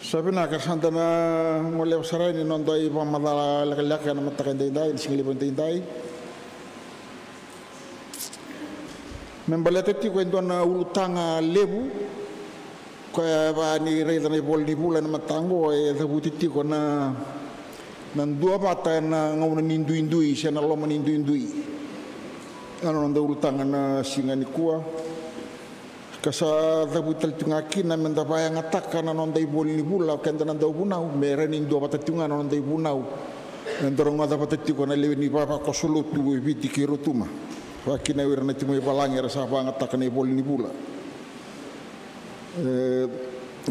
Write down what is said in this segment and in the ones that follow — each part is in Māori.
Sabi na kasantana ngole saray ni nondoy pamadala lakalak na matakan day singilipon day. Membalete ti kwento na ulutanga lebu kaya ba ni reda ni bol ni bulan na matango ay sabuti ti ko na dua bata na ngawna nindu-indui siya na loma nindu-indui. Ano nanda ulutanga na singa ni kuwa. Kasa dabutal tungaki na mendabaya ngatak na nonday bol ni bula kanda nanda bunau meran indo patatunga na nonday bunau ndorong ada patati ko na lewi ni papa ko sulutu biti kirutuma wakina wirna timo balangi rasa ngatak na bol ni bula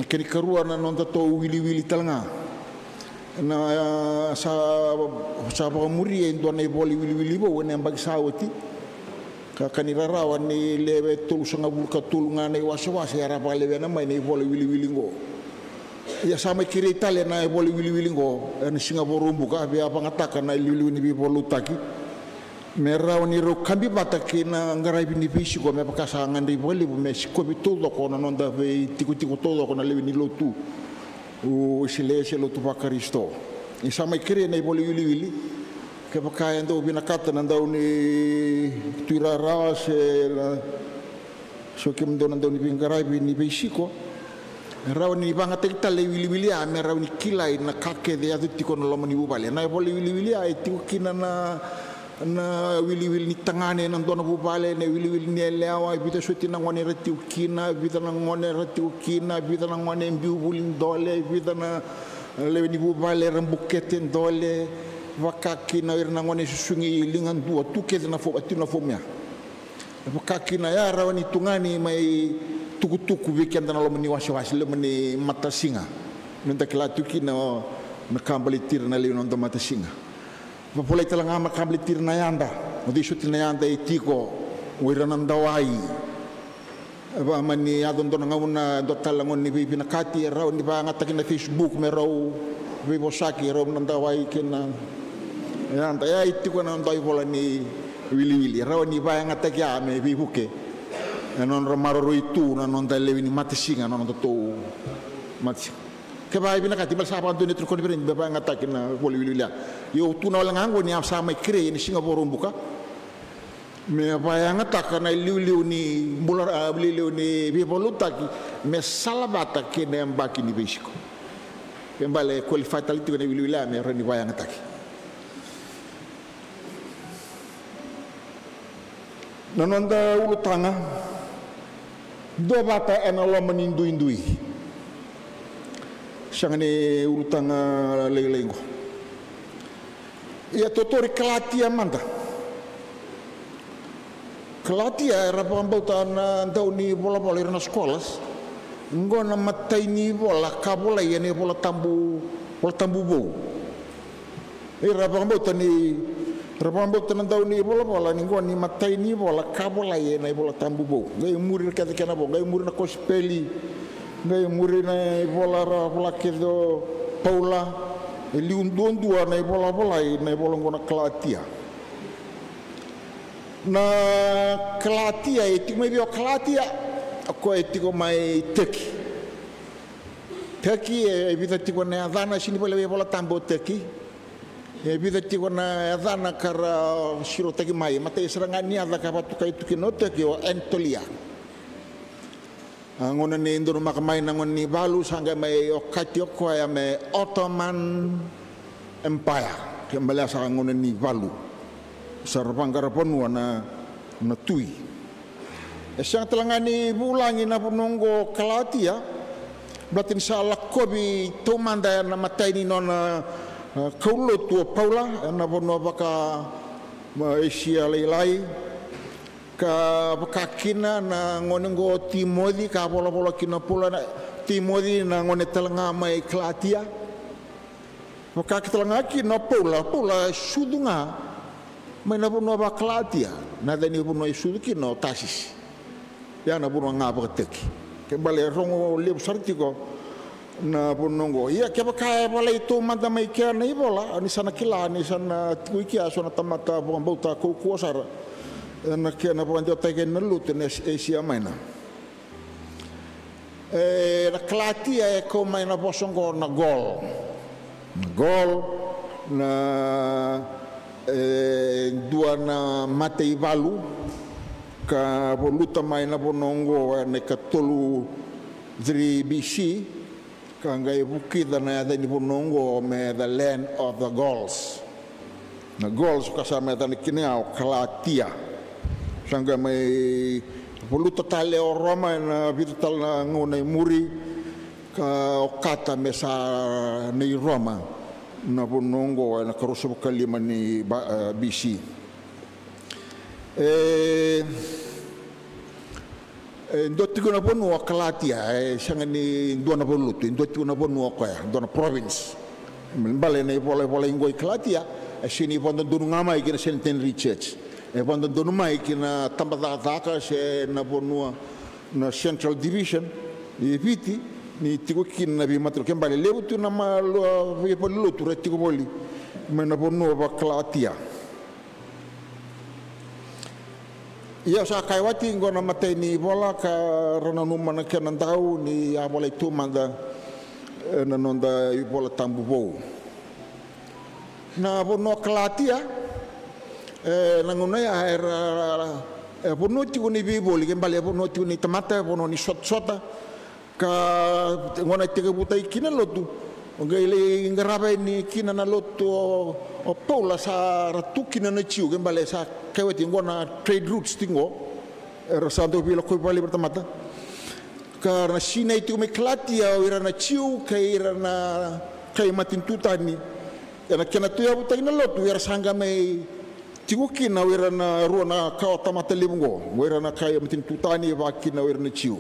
kini karua na nonda to wili talanga na sa muri ndo na bol wili bo ne mbag sawati kanira rawan ni lewe tul sanga bulka tul ngane wasa-wasa ya rapa lewe na mai ni bole wili-wili ngo ya sama kiri Italia na bole wili-wili ngo en Singapura buka be apa ngatakan na wili-wili ni bolu taki merawan ni ro kambi bataki na ngarai bini bisi ko me pakasangan di bole bu me ko bitul ko na nonda ve tiku-tiku todo ko na lewe ni lotu o sile lotu pakaristo ni sama kiri na bole wili-wili ke pakaian do binakata nandau ni tuira ras so kim do nandau ni pingarai ni beisiko raw ni banga tekta le wili-wili a me raw ni kilai na kake de adu tiko no lomani bubale na bole wili-wili a tiko kina na wili-wili ni tangane nan dona bubale ne wili-wili ni lewa bita soti na ngone rati ukina bita na ngone rati ukina bita na ngone mbiubulin dole bita na le ni bubale rambuketen dole wakaki na irna ngone susungi lingan dua tuke na fo atina fo mea wakaki na ya rawani tungani mai tuku-tuku weekend na lo meni wasi-wasi le meni mata singa nunda kelatuki na kambali tir na le nunda mata singa popolai talanga ma kambali tir na yanda odi suti na yanda itiko wirana ndawai ba mani adon don ngawna do talangon ni bibina kati raw ni ba ngataki na Facebook me raw webosaki raw ndawai kena ya anda itu kan anda bola ni wili-wili rawan ni bayang atak ya me bibuke non romaro itu non lewi ni mati singa non to mati ke bay bina kati bal sapa do netro kon birin bayang atak na bola wili-wili yo tu na wala ngango ni sama kre ni Singapura buka me bayang atak na liu ni bola liu ni bibolutaki me salabata ke ne mbaki ni besiko kembale qualified taliti ni wili-wili me rani bayang atak nanonda ulutanga do bata enalo menindui-indui sangane ulutanga lele-lengo ya totori kelatia manda kelatia rapambauta na dauni bola-bola na sekolas ngona matai ni bola kabola yani bola tambu bo rapambauta ni Rapambot tanandau ni bola ni ngoni matai ni bola kabola ye na bola tambubo ngai muri kata kana bo ngai muri na kospeli ngai muri na bola kedo Paula liundon dua na bola na bola ngona kelatia na kelatia itu mai bio kelatia ko etiko mai teki evita tiko na dana sini bola tambo teki vida tiko na adana kara siro tagi mai mate serangani ada kapatu kai tukinote kyo entolia ngona ni ndoro makamai na ngoni balu sanga mai okati ko ya me Ottoman Empire kembali sa ngona ni balu sarpangara ponu na tui esang telangani bulangi na punongo kalatia batin salah kobi tomanda na matai ni nona kaulo tua Paula na bono baka Asia lai ka kina na ngonengo Timothy ka bola kina pula na Timothy na ngone telanga mai Kelatia baka telanga kina Paula sudunga mai na bono baka Kelatia na dani bono sudu kina Tasis ya na bono ngapa teki kembali rongo lep sartiko na punongo iya kaya kaya bola itu mata mai kia na bola ani sana kila ani sana kuikia sana tamata bukan bauta kuasar na kia na bukan jauh tegen nelut na Asia mana na Kalatia ko may naposong ko na gol na dua na Matei Valu ka voluta mai na bonongo ne katolu 3 BC ka ngai bukida na da ni bonongo me the land of the Gauls na Gauls ka sa me da ni kinao Kalatia sanga mai voluta tale o Roma na vital na ngone muri ka okata me sa ni Roma na bonongo na karoso kalima ni BC ndoti kuna bonu wa Kalatia sanga ni dona bolutu ndoti kuna bonu wa kwa dona province mbale ne bola ngoi Kalatia sini pondo donu ngama ikina Centenary Church pondo donu mai ikina tambadaka se na bonu na Central Division viti ni tigo kin na bi matro kembali lewu tu na ma lo vi polu tu retigo boli mena bonu ba Kalatia ia sa kai wati ngona mate ni bola ka rona numa na kenan tau ni a bola tu manda na nonda i bola tambu bo na bonu Kalatia na ngona ya era bonu tigo ni bi boli kembali bonu tigo ni tamata bonu ni sota ka ngona tega butai kina lotu ngai le ngarabe ni kina na lotu o Paula sa ratu kina na ciu kembali sa kawati ngona trade routes tingo rasando bila ko bali bertamata karena sina itu me Kalatia ira na ciu kai ira na kai matin tutani yana kena tu ya butai na lotu ira sanga me ciu kina ira na ruana ka tamata limungo ira na kai matin tutani ba kina ira na ciu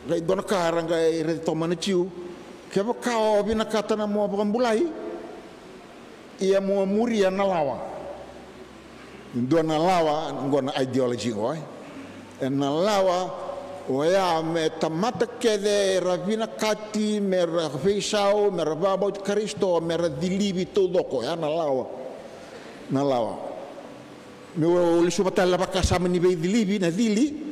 gai dona karang gai re tomana ciu keba kao bina kata na mo pambulai ia mo muria na lawa dona lawa ngona ideology oi na lawa oya me tamata kede ravina kati me rafisao me rababo Kristo me radilibi todo ko ya na lawa me o lisu batalla bakasama ni be dilibi na dili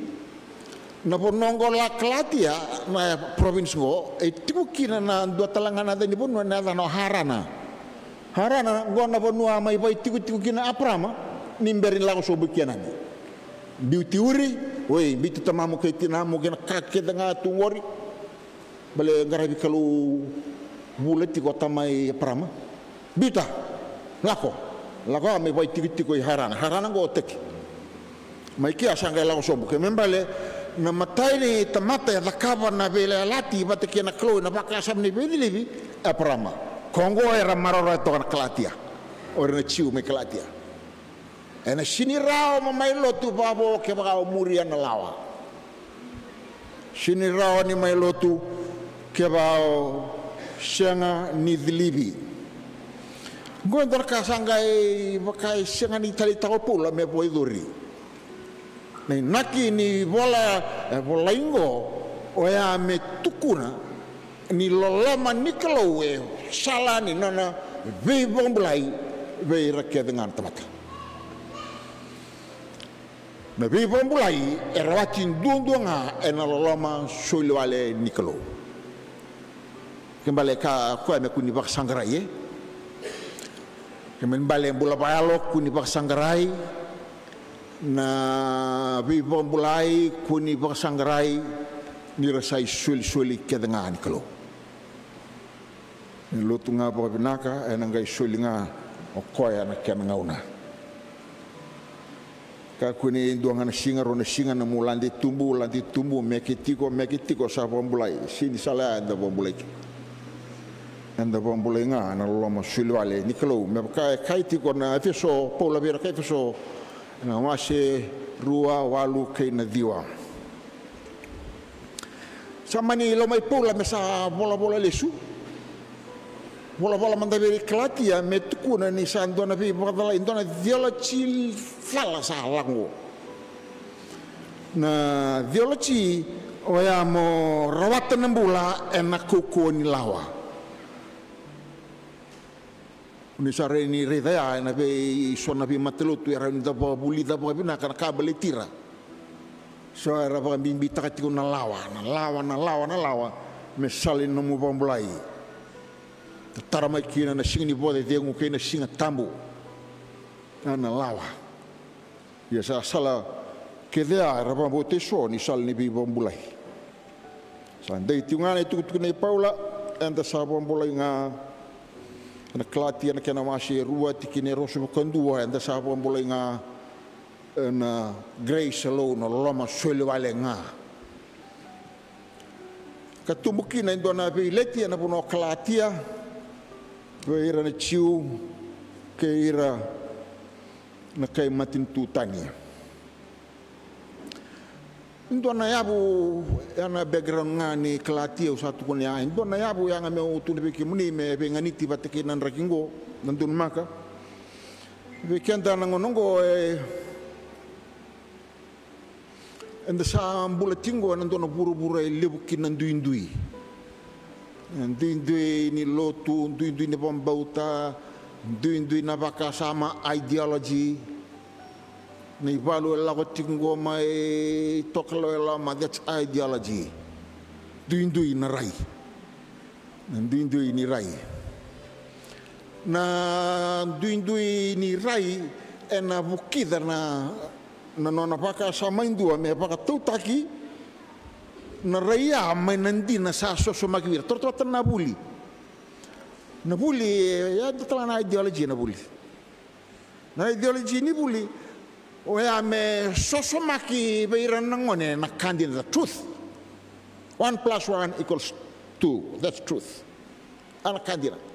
na bonongo la Kalatia na province go tiku kina na dua talangan ada ni bonu na no harana gona bonu mai bai tiku kina aprama nimberin lago so bukiana beauty uri oi bitu tamamu ke tinamu kena kake dengan tungori bale ngarabi kalu buleti kota mai aprama bita lako mai bai tiku harana go teki mai kia sanga lago so buke membale na matai ni tamata ya dakaba na bela lati bate kena klo na baka sam ni beli libi aprama Kongo era marora to na Kalatia ora na ciu me Kalatia ena sini rao mamai lotu babo ke ba muria na lawa sini rao ni mai lotu ke ba senga ni dilibi gondor ka sangai bakai senga ni tali tao pula me poi duri nei naki ni bola ingo oya me tukuna ni lolama ni kalau salah ni nana be bombelai be rakyat dengan tempat na be bombelai erawatin duanga ena lolama soilwale ni kalau kembali ka ko me kuni bak sangrai kembali bola bayalo kuni bak sangrai na bibang bulai kuni baksangrai nirasai suli kedengan kalau nilutu nga binaka enangai suli nga okoya na kenangauna ka kuni duangan singa na mulandi tumbu mekitiko sa bombulai sini sala anda bombulai nga na loma suli wale nikalo me kai tiko na efeso Paula bira kai efeso na wase rua walu kei na diwa samani lo mai pula mesa bola lesu bola mandabiri Kalatia me tukuna ni sandona bi bodala indona diola cil fala salango na diola ci oya mo rawatan nembula enak kuku ni lawa ni sare ni redaya na be sona bi matelutu era ni da buli da bina kana kabel tira so era pa bimbi takati ko nalawa me salin no mo pambulai tara mai kina na singi bode de ngo kina singa tambu na lawa ya sala kedea era pa bote so ni sal ni bi pambulai sandai tiungana itu nei Paula anda sa pambulai nga na klati na kena masih rua tikine rosu kandua anda sa pambulai nga na grace alone no loma suele vale nga katumukina indona pe leti na puno klatia ira na chiu ke ira na kai matin tutania indona yabu ana background ngani klatia usatu kunya indona yabu yang ame utu be kimuni me be nganiti bateke nan rakingo nandun maka be kenda nangonongo anda sa bulatingo nandono buru-buru lebu kinandui ni lotu ndui ni pambauta ndui na baka sama ideology ni balu lago tingo mai toklo lama that's ideology ndui na rai ndui ni rai na ndui ni rai ena bukida na nona paka sama indua me paka tautaki na raya mai nandi na sa so magwir torto na buli ya datala na ideology na ideology ni buli o ya me so maki beiran ngone na candidate truth 1 + 1 = 2 that's truth ana candidate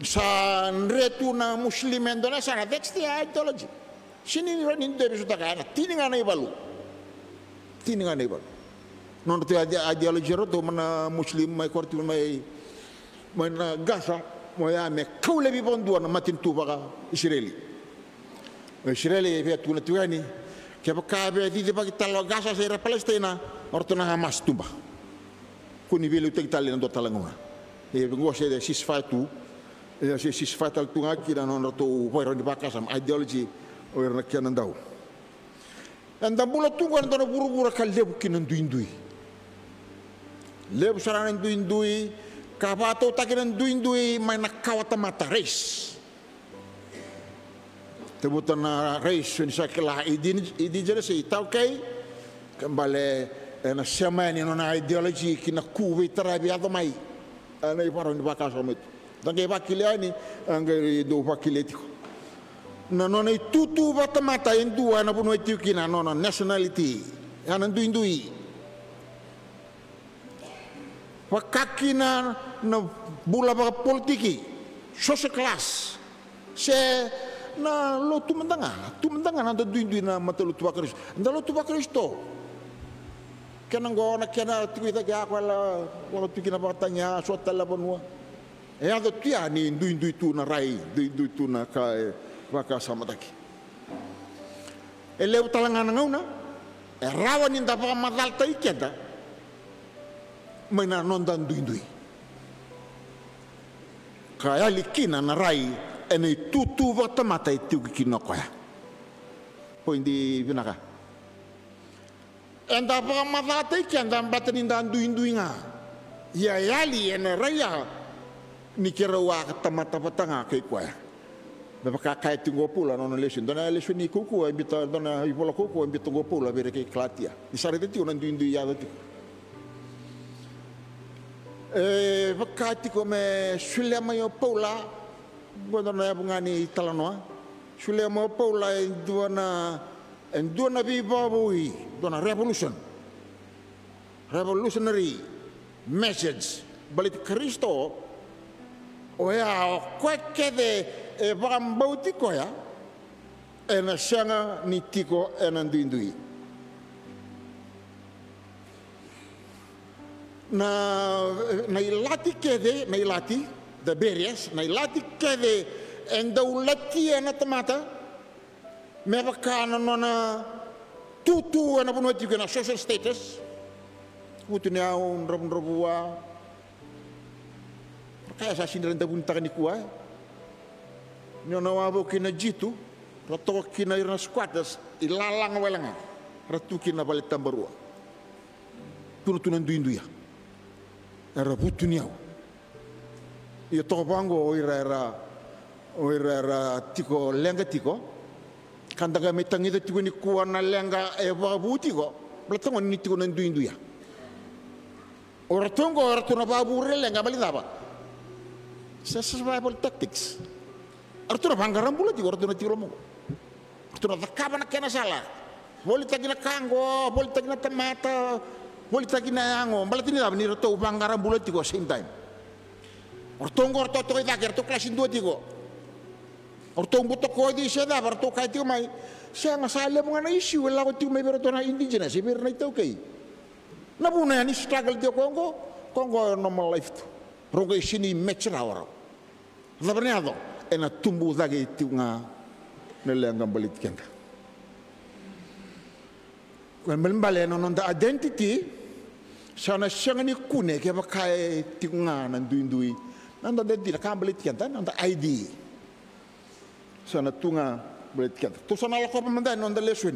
sa nretu na muslim Indonesia na that's the ideology sini ni debi suta kana tininga na ibalu non te ideology ro to mana muslim mai korti mai na Gaza mo ya me kaule bi bondu na matin tu baka Israeli be tu na tuani ke baka be di baka talo Gaza se Palestina ortona Hamas tumba kuni belu te Italia ndo talangonga e ngose de ceasefire tu si fatal tunga kira non to poiro di baka sam ideology o na kiana ndau anda bula tunga ndo buru-buru kal lebu kinan duindui lebu sarana duindui kapato takinan duindui mai nakawata mata race tebutan na race ni sakela idi jere sei taukai kembali na semani non ideology kina kuwi tarabi adomai ana iparo di baka sam dange vakiliani ange do vakiletico na nona tutu batamata indua na puno etiukina nona nationality ana indui wakakina na bula baka politiki social class se na lo tumendanga na indui na matalu tubakris ndalo tubakristo kenango na kena tuita ga kwala wala tukina batanya sotala bonwa ada tia ni indui tu na rai indui tu na ka waka samataki eleu talangana ngauna rawan inda pa madal ta ikeda mena nonda indui kaya likina na rai ene tutu vata mata itu kino koya poindi binaka enda pa madal ta ikeda batani nda indui nga ya yali ene raya ni kira wa tamata patanga kai kwa baka kai tungo pula non lesion dona lesion ni kuku abita dona ipola kuku abita tungo pula bere kai klatia di sarete ti onan dindu ya dati baka ti come sulle mayo paula godona ya bungani talanoa sulle mayo paula duana bi babui dona revolutionary message balik Kristo o ya kwekede bambauti koya ena shanga ni tiko ena ndindui na ilati kede na ilati the barriers na ilati kede enda ulati ena tamata me bakana nona tutu ena puno tiko na social status utunya un robua kaya sa siniranda bunta ni kuwa nyo na wabo kina jitu roto kina irna squatters ilalang welanga ratukin na balik tambarua tunutunan duinduya era butuniau ia tobango oira tiko lenga tiko kandaga metangida tiko ni kuana lenga babu tiko belatongo ni tiko nan duinduya ora tongo ora tuna babu lenga balik apa survival tactics artuna banggaran pula tiko artuna tiko mo artuna takabana kena salah boleh tagina kanggo boleh tagina tamata boleh tagina ango balatini apa ni rato banggaran pula tiko same time ortongo orto to ita kerto klasin 2 tiko ortong buto ko di seda orto kai tiko mai siya masale mo na issue wala ko tiko mai pero na indigenous pero na ito kay nabuna ni struggle tiko Kongo normal life to rongo isini mechra ora zabrneado ena tumbu zage tiko nga nelenga balit kenda kwen mbale no the identity sana shangani kune ke bakai tiko nga nandui nanda de dira kan balit kenda nanda ID sana tunga balit kenda to sana la ko pamanda nanda leswen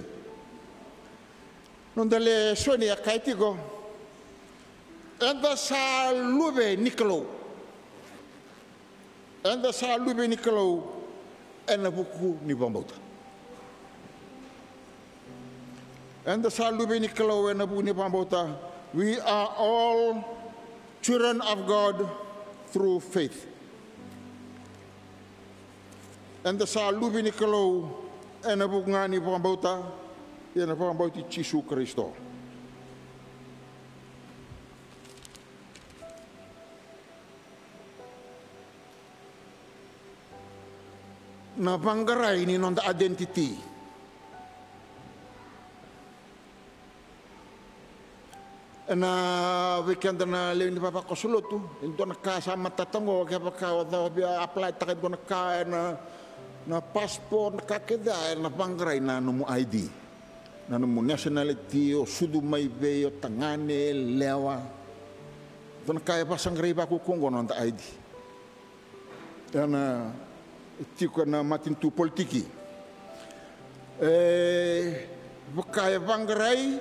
ya kai tiko enda sa lube nikolo ena buku ni bambauta enda sa lube nikolo ena buku ni bambauta we are all children of God through faith enda sa lube nikolo ena buku ngani bambauta ena bambauti Yesus Kristo na banggarai ni non identity na weekend na lewin papa kosulutu into na kasama tatango kaya baka wada apply takit ko na passport na kakeda na banggarai na numu ID na numu nationality o sudu may be o tangane lewa ito na kaya pasang reba ko kongo non ID na tiko na matintu politiki bakaya banggarai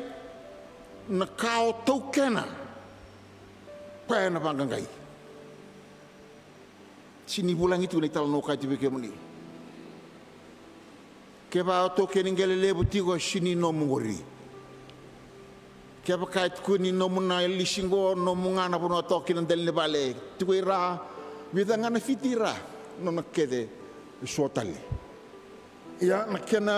na kao tokena pa na banggarai sini bulang itu ni tal no ka tibe kemuni ke ba tokeni ngelele butiko sini no mungori ke ba ka kuni no muna lisingo no mungana puno tokeni del bale tiko ira bidanga na fitira no nakede suotali ya nakena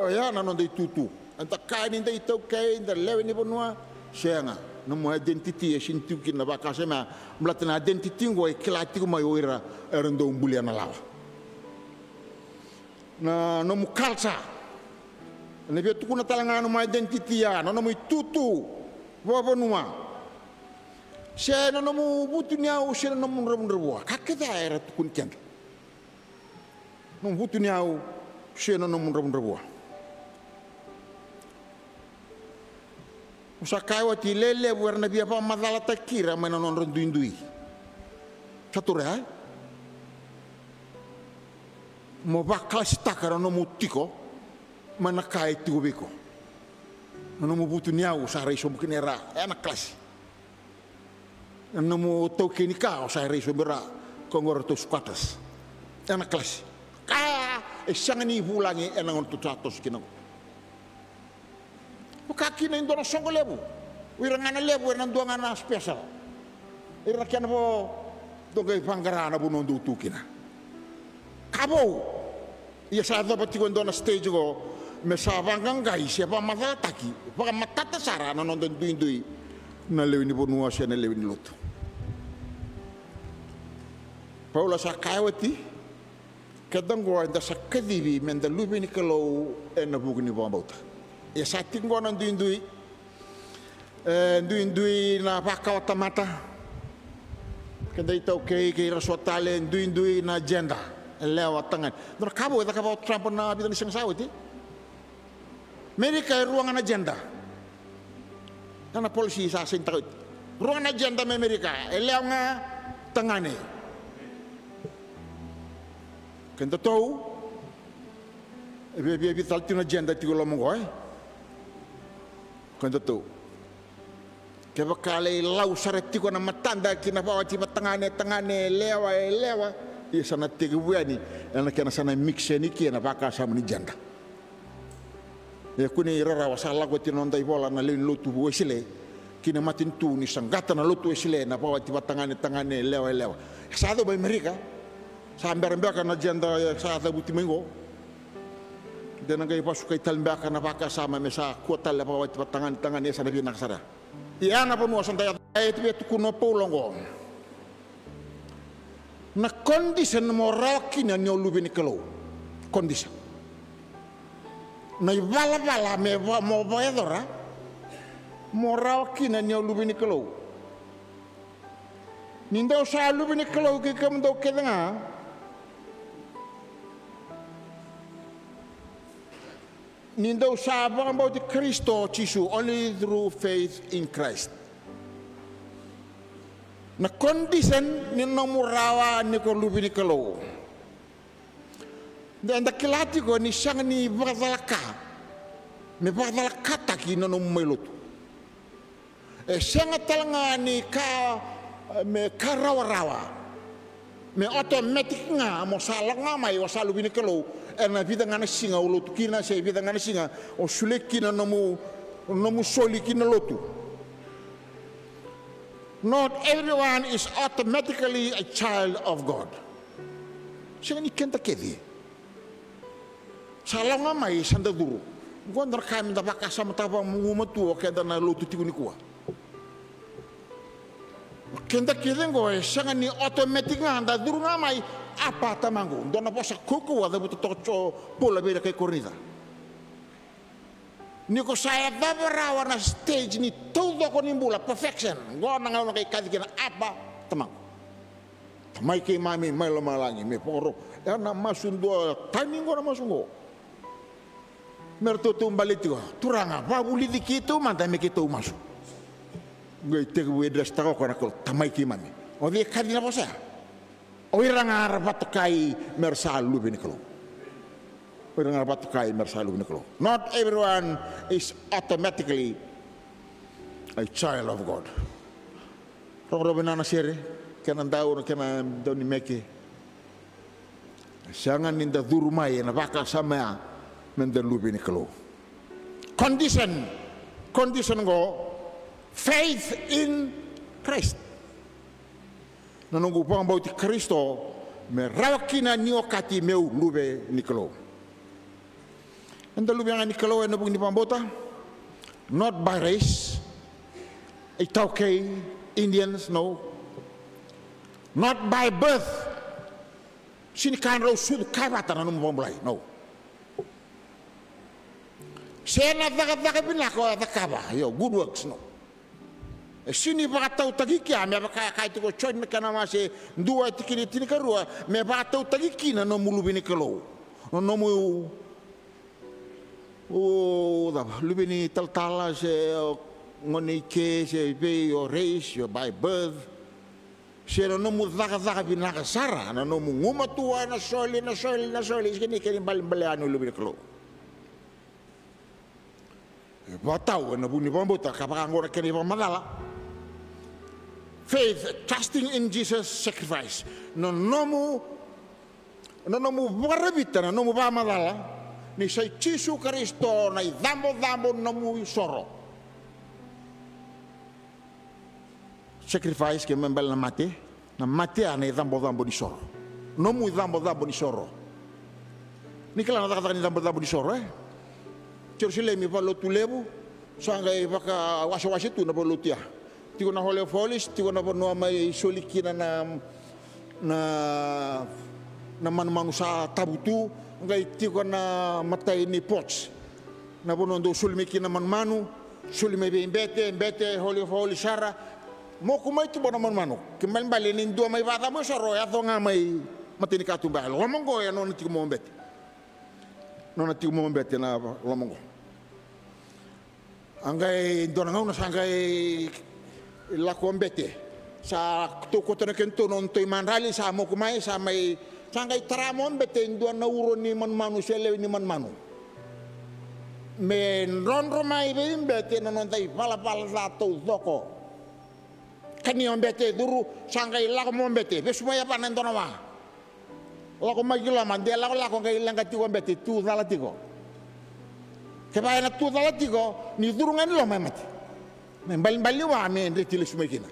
ya na no dei tutu anta kai ni dei to kai da lewe ni bonwa senga no mo identity e sintu kin na bakase ma mlatna identity ngo e klati ko mai oira erndo umbulia na lawa na no mu kalsa ne betu kuna talanga no mo identity ya no mo tutu bo bonwa se no mo butunya o se no mo rebo kakeda era tukun kenda nung butu niau siya na nung rabun-rabua. Usa kaiwa ti lele buer na biya pa madala takira may nanon rendui-indui. Sature hai? Mo baklas takara no mutiko manakai tubiko. No mo butu niau sa reiso mkinera anak kelas. No mo tokeni ka sa reiso bera kongor to squatters. Anak kelas. Sangani bulangi enangon tutatos kinang. Ukaki na indona songo lebu. Wirangana lebu enanduangana special. Irakian bo dogay panggarana bu nondu tukina. Kabo. Iya sa dapat ko indona stage ko mesabang gai siapa matataki. Baka matatasara na nondon duindui na lewini bonua siya na lewini luto. Paula sa kayawati kadang gua enda sakadibi menda lubi ni kalau ena bugni bambauta ya sating gua nan duindui na baka mata kada ito kay raswatale duindui na agenda lewa tangan nur kabo ita kabo Trump na bitan isang sawit Amerika ruangan agenda kana polisi sa sintakit ruangan agenda Amerika lewa nga tangane kento tahu Be taltina agenda ti lo mongo Quando tu ke bakale lau sarati ko na matanda kina bawa ti tangane lewa ia sana teguani ana kana sana mixe ni kina baka sama ni janda ya kuni rara wasala ko ti nonda ibola na le lutu wesile kina matin tu ni sanggata na lutu wesile na bawa ti tangane lewa sa do ba Amerika sa mbaka na janda sa da buti mengo dan ngai pasukai talmbaka na baka sama mesa kota le bawa ti tangane sa nabi naksara ia na ponu santaya itu betu kuno polongo na kondisi moral kina nyolubi ni kalau kondisi na bala me mo bayadora moral kina nyolubi ni kalau nindo sa lubi ni kalau ke kamdo kedenga nindo sabang about the Kristo Jesu only through faith in Christ. Na kondisen ni nomurawa ni ko lubi ni kalau. Dan dakilati ko ni siyang ni badalaka. Ni badalaka taki na numumelot. Siyang talanga ni me karawa-rawa. Me automatic nga mo salang nga may wasalubi ni kalau. Na vida ngana singa o lotu kina se vida ngana singa o sule kina nomu soli kina lotu. Not everyone is automatically a child of God. Singa ni kenta kedi. Salang nga may sanda duro. Gondar kami da baka sama taba mumatu o kenda na lotu tikuni kuwa. Kenta kedi ngo singa ni automatic nga da duro nga may apa tamango dona posa kuku ada butuh toco pola beda kayak kornita niko saya dabara na stage ni todo ko nimbula perfection go nang kayak kadikina apa tamango tamai ke mami mai lo malangi me poro ya na masundo timing go na masungo merto tumbali tigo turanga babuli dikitu manda me kitu masu gue tegu wedras tako ko na ko tamai ke mami o dia kadina posa orang Arab tukai mersalu bini kalau. Orang Arab tukai mersalu bini kalau. Not everyone is automatically a child of God. Orang benar nasir, kena tahu kena doni meke. Jangan ninda durmai na baka sama mendalu bini kalau. Condition go faith in Christ. Nanungu pang bauti Kristo me rawakina niokati meu lube nikelo. Anda lube yang nikelo ena bung ni pambota not by race Itauke Indians no not by birth sini kan raw sud kabata nanu pambulai no sena daga binako dakaba yo good works no sini bakatau tagi kia me baka itu ko choin me kana mase dua tikini tini karua me bakatau tagi kina no mulu bini kelo no mu o da lubini taltala se ngoni ke se be o race yo by birth se no mu daga binaka sara no mu nguma tua na soli skini kini baliano lubini kelo batau na buni bombota kapangora kini pamadala. Faith, trusting in Jesus' sacrifice. Nomu barabita, nomu bamadala. Ni say Jesu Kristo na dambo nomu soro. Sacrifice ke membal na mati ana dambo di soro. Nomu dambo di soro. Ni kala na ni dambo di soro Jerusalem pa lo tulebu sangay baka wasa tu na polutia. Tigo na hole folis, tigo na no may solikina na manu sa tabutu, ngay tigo na matay ni pots. Na bono do sulmikina manu, sulme bete hole folis sara. Mo kumay tibo na manu. Kimal balinin do may bata mo sa roya to nga may matinikatu bahal. Lomongo ya no tigo mo bete. No na tigo mo bete na lomongo. Angay do na ngau na sangay la kombete sa to ko to kento non to manrali sa mo kumai sa may Sangkai taramon bete indua na uro ni man manu sele ni man manu. Men ron romai be bete na nontai pala sa tau toko. Kani on bete duru sangkai lako mon bete be supaya panen tono wa. Lako magila man dia lako ngai lang kati on bete tu salatiko. Kebaya na tu salatiko ni duru ngani lo mati. Men bali wa men retile sumekina.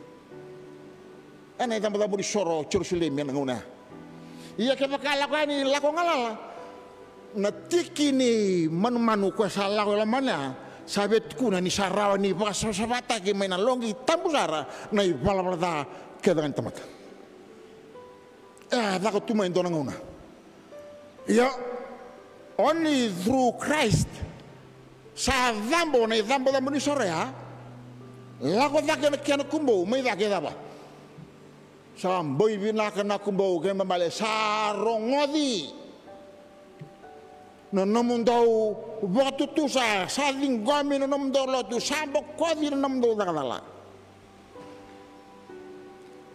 Ana itamba buri soro Jerusalem yang nguna. Iya kepakala ko ni lako ngalala. Na tikini manu ko sa lako lamana sabet kuna ni sarawa ni basa sabata ke maina longi tambusara na ibala kedangan tamata. Lako tuma indona nguna. Iya only through Christ sa dambo ni sore ya. Lako dakena kiana kumbo mai dakena ba. Samboy binakana kumbaw kay mamale sarongodi no namundaw batu sa lingwami no namundaw lotu sambok kodi no namundaw dakala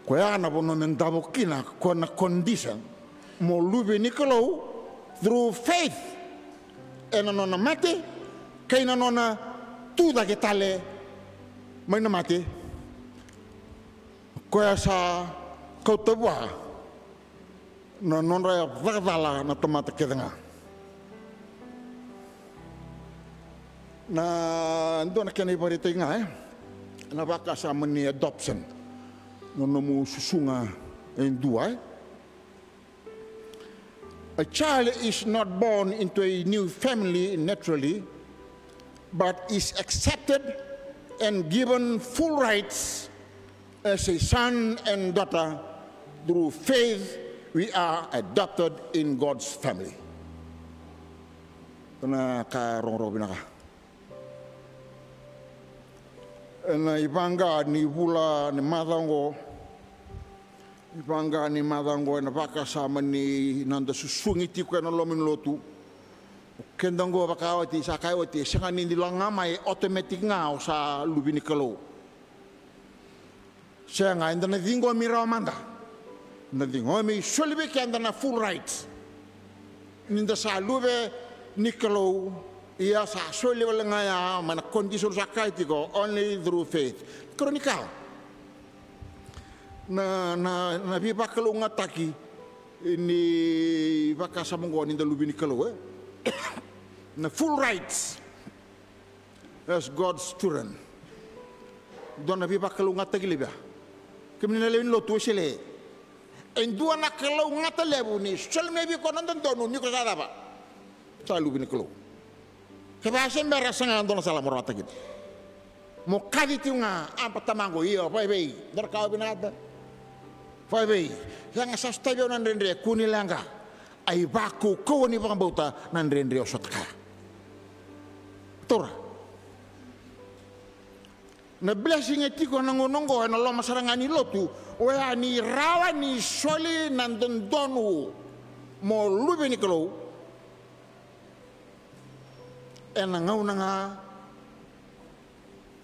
kuya na bono nendabo kina kona condition mo lubi nikolo through faith ena nona mate kay na nona tuda ketale may na mate kuya sa kau tabua na nonra vakala na tomata kedenga na ndo na kene barita nga na baka sa mani adoption no mu susunga en dua a child is not born into a new family naturally but is accepted and given full rights as a son and daughter. Through faith, we are adopted in God's family. Tuna ka rong binaka. Na ibanga ni bula ni madango. Ibanga ni madango na baka sama ni nanda susungiti ko na lomin lotu. Kendango bakawati sa kayawati sa kanin nila may automatic nga sa lubi ni kalo. Siya nga inda na dingo miraw manda. Nadingomi sulbi kanda na full rights. Ninda sa lube nikalo iya sa sulbi wala nga ya mana kondisyon sa kaitiko only through faith. Kronikal. Na bibakalo nga taki ini baka sa monggo ninda lubi nikalo na full rights as God's children. Don na bibakalo nga taki libya. Kami nalawin lo tuwa sila. En dua na kalau ngata lebu ni sol mebi ko nandan donu ni ko sada ba salu bin kelo ke ba sem bara sanga don sala morata gid mo kaditi nga apa tamango iyo pai bei dar ka binata pai bei yang sa stadion nan rendre kunilanga ai baku ko ni pangabauta nan rendre osotka tora na blessing etiko nangonongo na lo masarangani lotu wea ni rawa ni soli nandon donu mo lubi ni kalau ena ngau nanga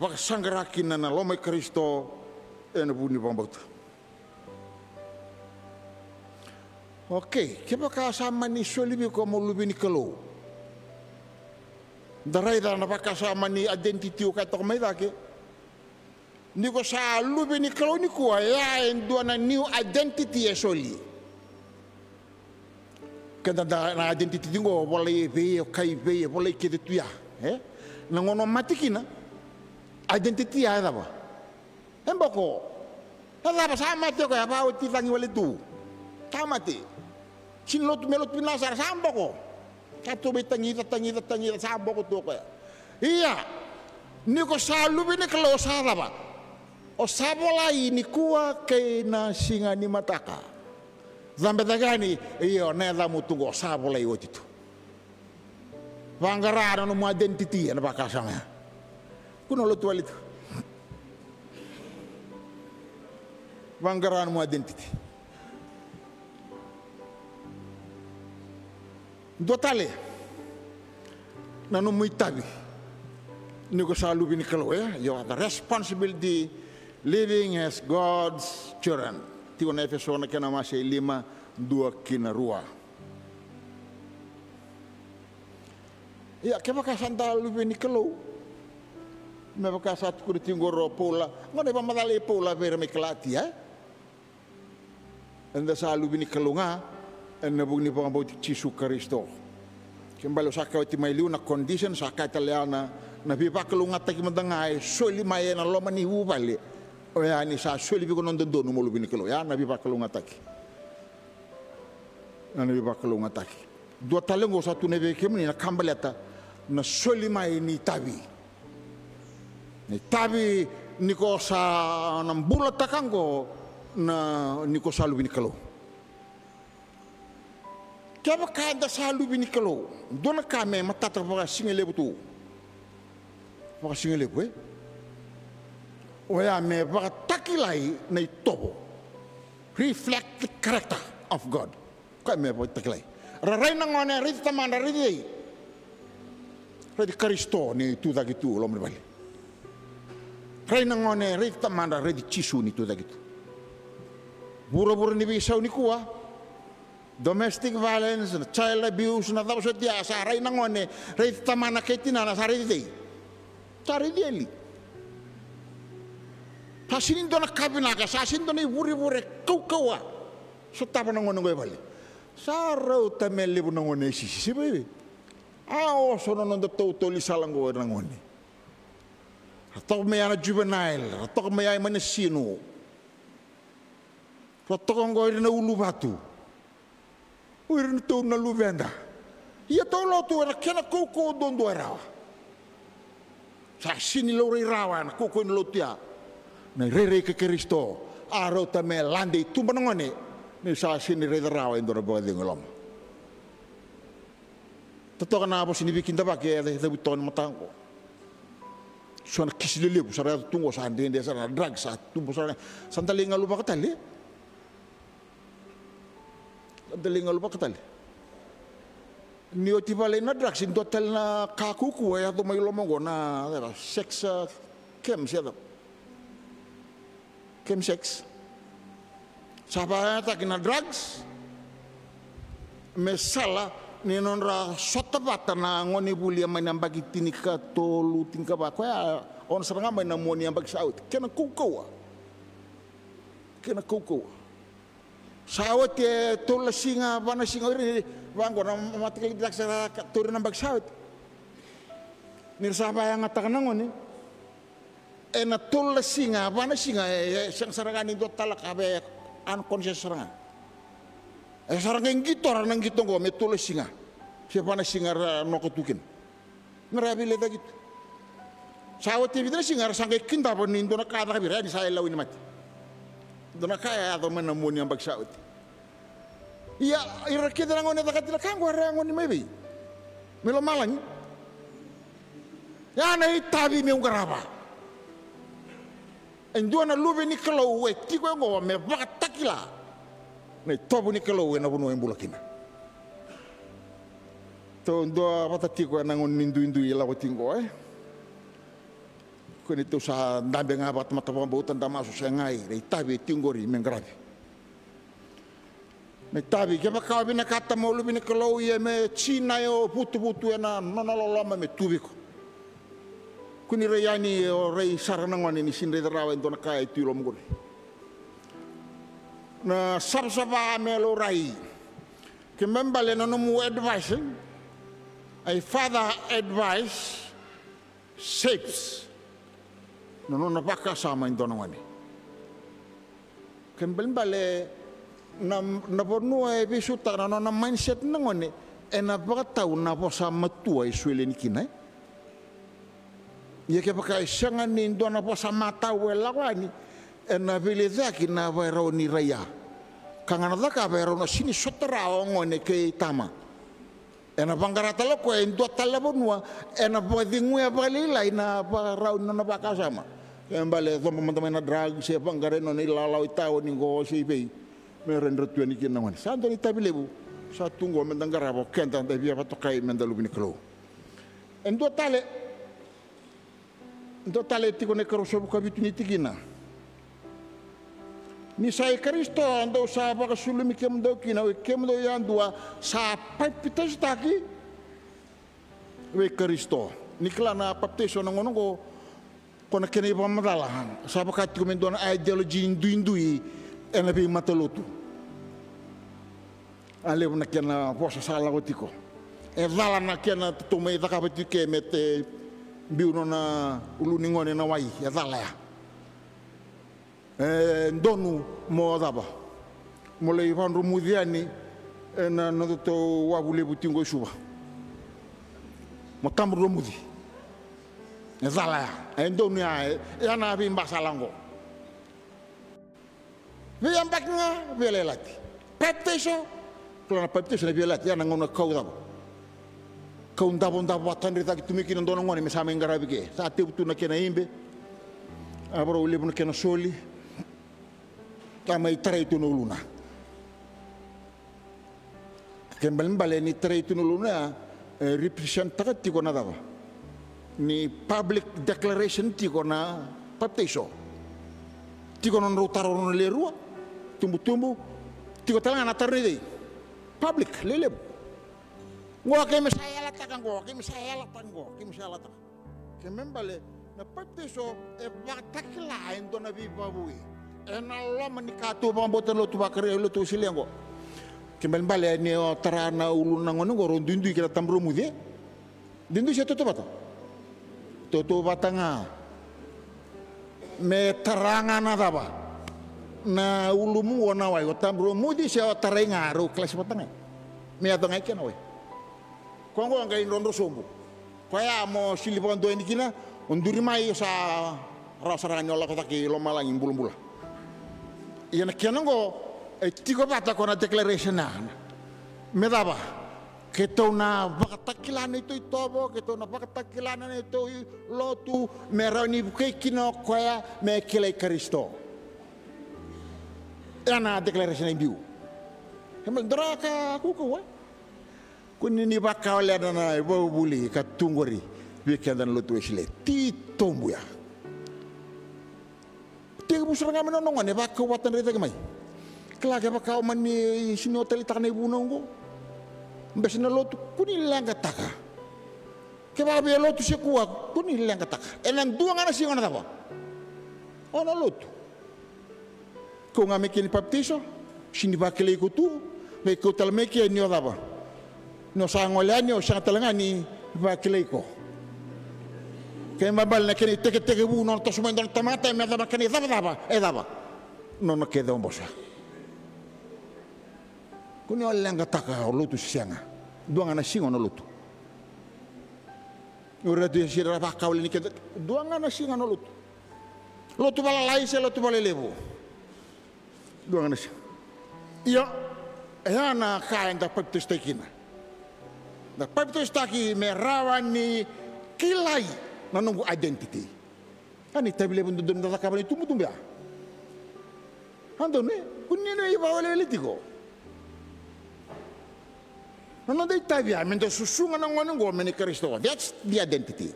wakasanggarakin na lomay Kristo ena buni pambauta. Okay, kiapa kasama ni soli ko mo lubi ni kalau daray da napakasama ni identity o katok may dake. Niko sa lubi ni kalau ni kuwa ya endua na new identity esoli. Kanda na identity tingo boleh be kai be boleh kede tuya, nangono matikina identity ada ba. Embako. Hala ba sama te ko ya ba uti tangi wale tu. Kamati. Sinlot melot pinasar sambako. Kato be tangi sambako tu ko. Iya. Niko sa lubi ni kalau sa ba. O sabola ini kuwa kay na singa ni mataka. Zambe tagani iyo nela mutungo sabola iyo titu. Vangarano no mo identity na bakasanga. Kuno lo tualito. Vangarano mo identity. Dotale. Nanu muitabi. Niko sa lubi ni kalo you have the responsibility living as God's children. Tiko na Efeso na kena masih 5 dua kina rua. Ya, kaya santa lupi ni kalau, maka satu kuri tinggoro pola, ngone pamatali pola beri mekelati ya. Anda sa lupi ni kalau nga, anda bugni pangabot Yesus Kristo. Kembali sakau ti mai liu na condition sakai taliana na bipa kalau nga taki mandangai, soli mai na loma ni ubali. O ya ni sa soli biko nondondo no lupi ni kalau ya na bipa kalau nga taki. Na bipa kalau nga taki. Dua talengo satu nebe kemni na kambaleta. Na soli mai ni tabi ni ko sa nang bulat takanggo na ni ko sa lubi ni kalau kaya kada sa lubi ni kalau dona kame matata baka singele butu baka singele bue oya me baka takilai na itobo reflect the character of God kaya me baka takilai raray na ngone rito tamanda rito Redi Kristo ni tu da gitu lom bali. Reina ngone redi tamanda redi Cisu ni tu da gitu. Buru-buru ni bisau ni kuah. Domestic violence, child abuse na daw sa dia sa reina ngone redi tamana ketina na sa redi dei. Cari dia li. Pasinin do na kabina ka sa sin do ni buri-buri kau-kawa. So tapa na ngone bali. Sa raw tameli bu na ngone si bebe. Sono non totally salang go rangoni. Ratok may ana juvenile, ratok may ay manesino. Ratok ang go na ulubatu. Uirin to na luvenda. Ia to lo to na kena koko don do era. Sa sinilo rawan koko no lotia. Na rere ke Kristo. Aro ta me landi tumba ngone. Ni sa sinire rawa indora bo ngolom. Tato kana apa sini bikin tabak ya ada buton matangko. Suana kisilele bu sara tunggu sa ndende sara drag sa tumbo sara santali ngalu ba katali. Santali ngalu ba katali. Nio tibale na drag sin total na kakuku ya to may lomongo na sex chem siya to. Chem sex. Saba ta kina drugs. Mesala ni nonra sota bata na ngoni bulia mai nambagi tinika tolu tingka ba ko ya on seranga mai namoni ambag saut kena kukawa sawat ye tola singa bana singa ri bangko na matikali daksara turu nambag saut nirsa ba yang ngatakan ngoni ena tola singa bana singa sang sarangani do talak abe unconscious seranga sarang yang gitu orang yang gitu gua metulis singa siapa na singa nokotukin ngerabi leda gitu sawat tibi na singa sangke kinta pun indo na kada kabira di saya lawin mati do na kaya atau menemuni yang bagsawat iya ira kita ngone takatila kanggo ara ngone mebi melo malang ya na itabi me ungaraba endo na lubi ni kalau we tiko ngo me bakatakila na tobu ni kalau na buno yang bulakina to ndo patati ko na ngon nindu ila watingo ko ni to sa ndambe ngabat mata pambutan damaso sa ngai na itabi tingori mengrabi na itabi ke makabi na kata mo lubi ni kalau ye me china yo putu na nonololoma me tubiko kuni reyani o rei sarana ngoni ni sinre rawa ndo na kai tu lom gori na sabsaba melo rai kembali na nomu advice ay father advice shapes no napaka sama ito naman kembali na porno ay bisuta na mindset naman na bakataw na po sa matua isuili ni kinay iya kaya pakai sangan ni ito na po sa mata welawani na vileza kina vero ni raya kangana ka vero no sini sotera ngone ke tama ena bangarata lo ko en do talabonwa ena bodingu ya balila ina pa raun na bakasama embale teman-teman na drag se bangareno ni lalau itaw ni go si be meren retu ni kin ngone santo ni tabilebu sa tunggo mendangarabo kenta de via patokai mendalu ni klo en do tale tiko ne karo so ko bituni tikina ni sai Kristo ando sa pakasulumi kemdo kina we kemdo yan dua sa paipitas taki we Kristo nikla na baptiso na ngono ko kona kene pamadalahan sa pakat kumendo na ideology indui ena bi matalotu ale na kena posa sala ko tiko e vala na kena tume takapati ke mete biuno na uluningone na wai ya vala ya ndonu mo daba mo le vanru mudiani na no to wabule butingo shuba mo tamru mudi zala ndonu ya na bi mbasalango vi ambaknga velelati petesho klana petesho na velelati ya ngona kaudaba kaundaba watandri tak tumiki ndono ngone mesame ngarabige sa tebutu na kena imbe abro ulibu na kena soli kama itare itu nuluna kembali balik ni itare itu nuluna represent takat tiko na dawa ni public declaration tiko na baptiso tiko non rutaro non lerua tumbu tiko talang anatar ni public lelem gua kemi saya latakan gua kemi saya latakan kembali na baptiso batak lain to na bibabui enalo menikatu pambotan lo tu bakare lo tu silengo kembali balik ni terana ulun nangono goron dindu kita tambro mudi dindu siapa tu batanga me terangan ada ba na ulumu wana wai tambro mudi siapa terenga ro kelas batanga me atong ai kenoi kongo ngai rondo sombu kaya mo silipon do ini kina unduri mai sa rasaranya Allah kata ki lo malang imbul-imbul yana kenango tiko bata kona declaration na medaba keto na bakatakilan itu itobo keto na bakatakilan itu lotu merani bukai kino koya me kile Kristo yana declaration biu hemal draka kuko kunini bakau le na bo buli katungori weekend lotu esle titombu ya tiga busur ngamen nongon ne bakau watan rete kemai kelage bakau mani sini hotel takane bunongo mbesina lotu kuni langa taka kebabe lotu sekua kuni langa taka enan dua ngana si ngana tapa ono lotu ko ngame kini baptiso sini bakele ikutu me ko talmeke ni odaba no sangolani o sangalangani bakele ko kaya mabal na kini teke bu non to sumendo tamata me daba kini daba non queda un bosa kuni olanga taka lutu sianga duanga na singo no lutu ora de sira ba kawle ni keda duanga na singo no lutu bala lai se lutu bala lebu duanga na singo iya na kain da peptista kina da peptista ki merawani kilai nanunggu identity ani tabile pun duduk dalam kabar itu mutum ya andone kunni no iba wale litiko nano dei tabia mento susunga nangongo meni Kristo that's the identity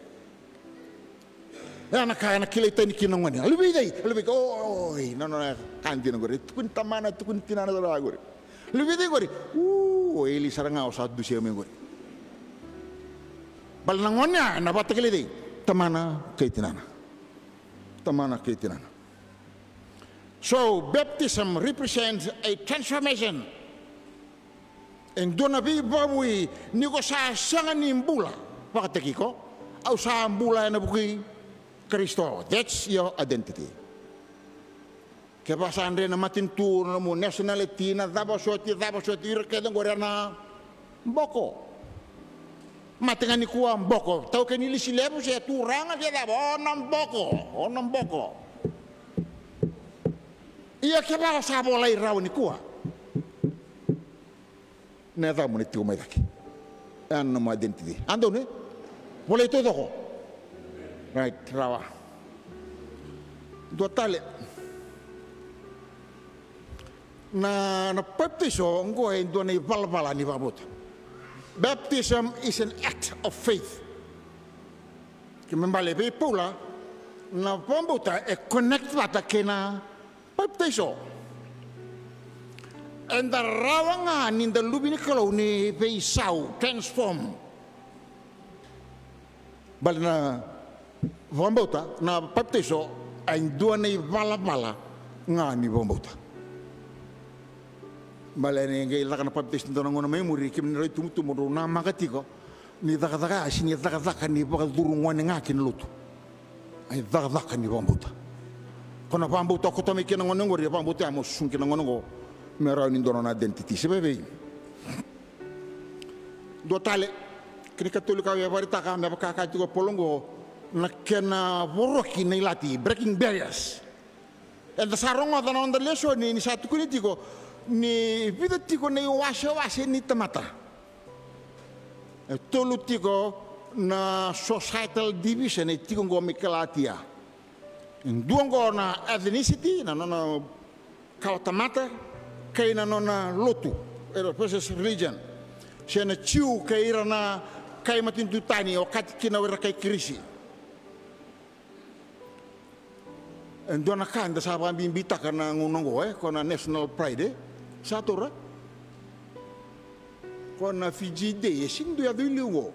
ana kaya na kilita ni kinongoni lebih oi no kanti ngore kun tamana kun tinana dara gore lebih dei gore eli saranga osat dusia mengore bal nangonya na batakile dei tamana kaitinana. So baptism represents a transformation. And donabi babui niko sa sangani mbula pakatekiko au sa mbula na buki Kristo. That's your identity. Kebasan re na matintu na mo nationality na dabo soti kedang gorana boko. Matengani kuwa mboko tau ke nili silebu se turanga dia dabo onam boko iya ke ba sa bola iraw ni kuwa na da mo ni tu mai daki an no identity ando ne bola itu doko right rawa do tale na baptiso ngo endo ni balbala ni babot. Baptism is an act of faith. Kembali pula na pambuta connect bata kena baptiso enda rawanga ni da lubini kalau ni peisau transform balna vambota na baptiso ang dua ni bala nga ni vambota balene ngai la kana baptiso ndo ngona memori kim ni tumutumuro na magatiko ni daga sini daga ni baka durungwan nga kinluto ay daga ni vambota kono vambota ko tami kina ngona ngori vambota mo sunki ngona ngo mera ni dono na identity sebebe do tale kini katolika ya varita ka me baka ko polongo na kena woroki na ilati breaking barriers and the sarongo da on the lesson ni satu kunitiko ni videtiko na wase ni tamata tolutiko na societal division e tiko ngo mikalatia duongo na ethnicity na kautamata kay na lotu versus religion siya na chiu kay na kay matintutani o katikina wera kay krisi Dona kan da sabang bimbita karena ngunongo kona national pride satura kona Fiji Day sindu ya dulu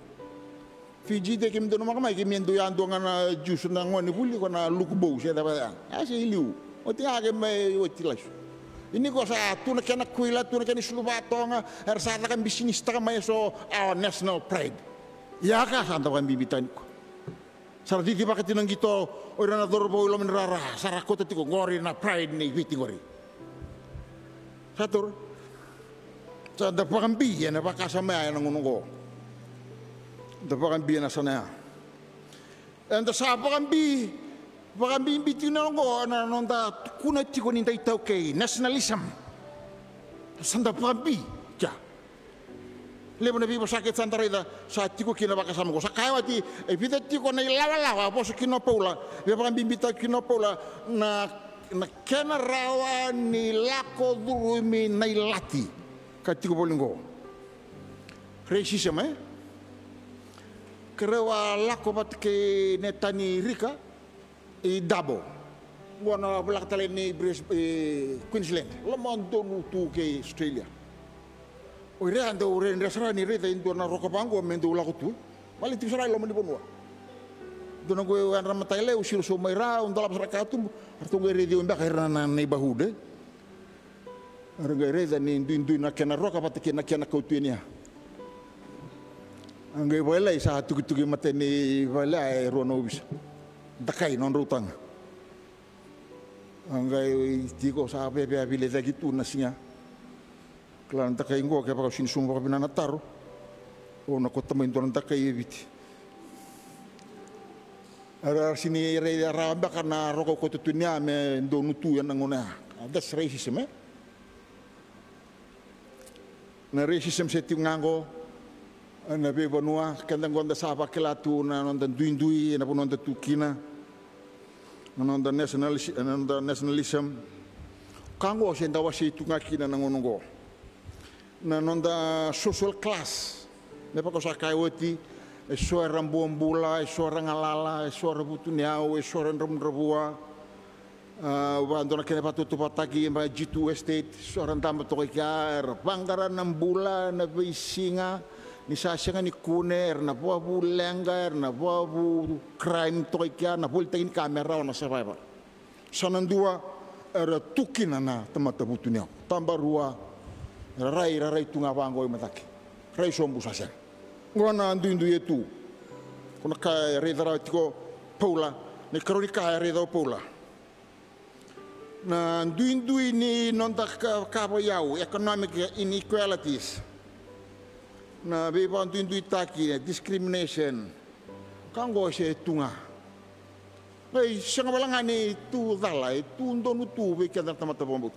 Fiji Day kim dono makamai kim endo ya ando ngana jus na ngoni buli kona lukbo saya dapat asi liu o tinga ke mai o tilas ini ko sa tuna kena kuila tuna kena slubatonga sa kan bisnis ta mai so our national pride ya ka sa kan bimbita sarati di pakai tinang gitu orang nador bawa ulam rara sarakota tiko ngori na pride ni biti ngori satur sa da pakambi ya na pakasama ya nangunungo da pakambi na sana and sa pakambi biti nangungo na nonda kuna tiko ni taitau kay nationalism sanda pakambi lebo nabi sakit santarida sa tiko kina bakasama ko sa kayawati evita tiko na ilawa po sa kinopola beba bimbita kinopola na kena rawa ni lako durumi na ilati katiko bolingo racism kerewa lako bat ke netani rika i dabo wana belak tale ni Queensland lamon donu tu ke Australia ore ando ore ndasara ni reta indo na rokapango mendo la kutu mali tisara lo mani bonwa dono go wan ramataile usir so maira undala sarakatum artu go redi umba kairana na bahude arga reza ni indu na kena roka patike na kena kautunia angai bola isa tuki mate ni bola rono bisa dakai non rutang angai tiko sa bebe abile gitu nasinya Klan takai ngo kaya pagka sinusumbo ka pinanataro o nakotamayin to ng takai eviti ara sini rey araba karena roko ko tutunya me do nutu yan ngona that's racism na racism sa tingango na be bonua kandang gonda sapa kelatu na nonda duindui na pononda tukina na nonda nationalism kango senda wasi tungakina nangonongo na nonda social class me pa ko sa kaiwati e so rambula e so rangalala e so rabutuniao e so ramrabua wa ndona kene patutu pataki ba G2 estate so rantama to kaya banggaran ng bula na bisinga ni sasya ni kuner na buabu lengar na buabu crime to kaya na bultain kamera na survivor sanandua era tukina na tamatabutunio tambarua Rai tunga wango mataki. Rai sombu sasa. Ngona andu yetu. Kuna ka redara tiko Paula, ne kronika redara Paula. Na andu ni nonta ka yau economic inequalities. Na beba andu taki discrimination. Kango se tunga. Ei sanga balangani tu dala tu ndonu tu be kada tamata bombut.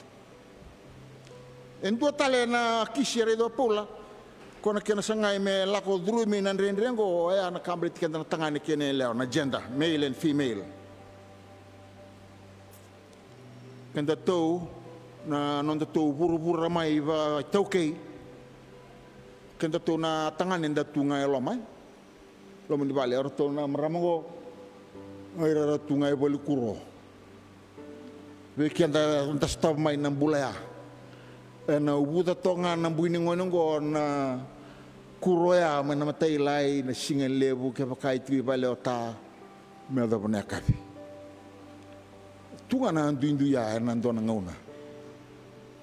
En dua tale na kisire do Paula kona kena sangai me lako drumi nan rengo ya na kambrit kena tangani kene leo na gender male and female kenda to na nonda to buru ramai va tauke kenda to na tangani nda tunga lomai lomo di bale orto na maramongo aira tunga boli kuro we kenda nda stop mai nan bulaya na ubuta tonga na buini ngonongo na kuroya mana matai lai na singan lebu ke pakai tui bale ota me da bone kapi tunga na ndu ya na ndona ngauna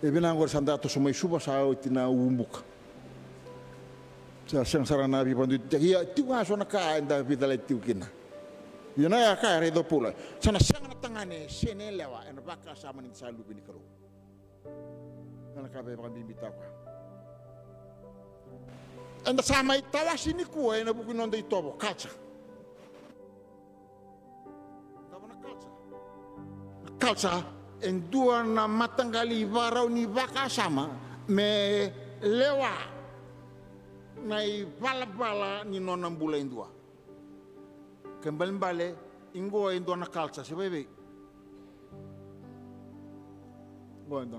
e bina ngor sanda to somai suba sa tina umbuka sa sang sarana bi pandu ya tunga so na ka nda vidale tiukina yana ya ka re do pula sana sang na tangane sene lewa en baka sama ni sa lubi ni karo na kabe pa bimbita ko anda sama itawa sini ko na buku non dei tobo kalsa kalsa en dua na matanggali varau ni baka sama me lewa nai bala ni nonam bula indua kembali bale ingo indo na kalsa sebebe go indo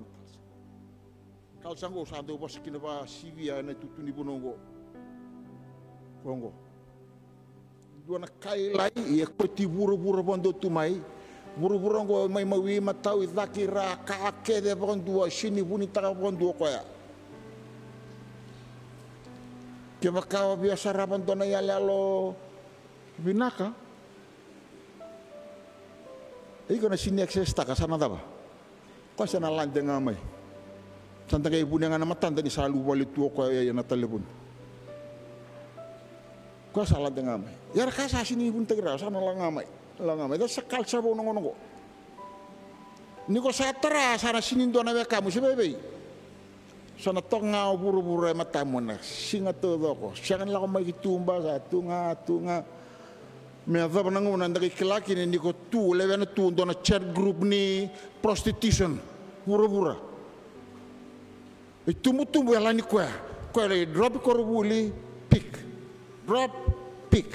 kalsa go sa do bos kina ba sivia na tutuni bonongo bongo dua na kai lai e koti buru-buru bondo tumai buru-buru go mai mawi matau zakira ka ke de bondo sini buni ta bondo ko ya ke makao biasa raban dona ya lalo binaka iko na sini akses ta kasana daba ko sana lande ngamai santa kay ibu nga namatan tadi selalu wali tuo ko ya na telepon ko sala de ngamai yar ka sa sini ibu tegra sana la ngamai da sakal sabo nongo ni ko sa tara sana sini dona we kamu sebebe sana tonga buru-buru matamu na singa todo ko siang la ko mai tumba sa tunga me aveva nanguna ndaki kilaki ni ko tu levena tu dona chat group ni prostitution buru-buru tumbu ala ni kwa le drop korubuli drop pick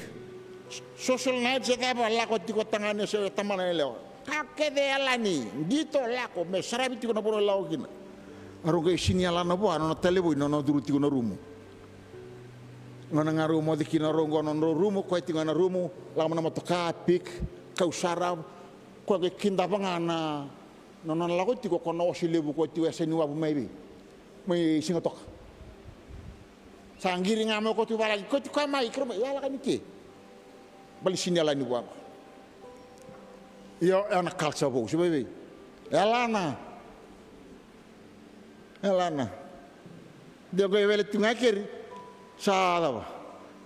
social net se kaba la ko tiko tangane se tamana leo kake de ala ni dito la ko me sarabi tiko na bono lao kina aronga sini ala na bo ano telebo no duru tiko na rumu ngana ngaru mo dikina rongo no rumu ko tiko na rumu la mo na motoka pick kau sarab ko ke kinda bangana no la ko tiko ko no silebu ko tiko seni wa bu maybe may singotok sanggiri nga mo ko tu balagi ko tu kamay kroma yala kan ki bali sinala ni wang yo ana kalsa bo sibe elana de go vele tu ngakir sa daba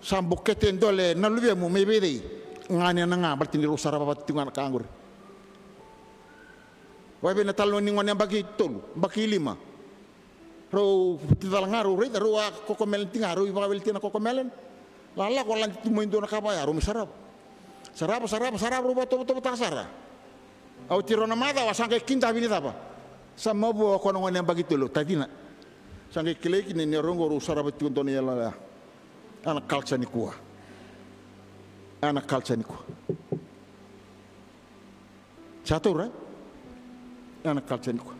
sambukete ndole na luwe mo mebe dei ngani na nga balti ni rosara babat tu ngana kangur wa be na talon ni ngone bagi tolu bagi lima ro tidalangaru re ro kokomelen tingaru iba wel tina kokomelen lala ko lan tu moindo na kabaya ro sarap ro boto tasara au tiro na mada wa sange kinta bini tapa sama bo ko no ngone bagi tulu tadina sange kileki ni rongo ro sarap tu ndoni yala ana kalsa ni kuwa catur ana kalsa ni kuwa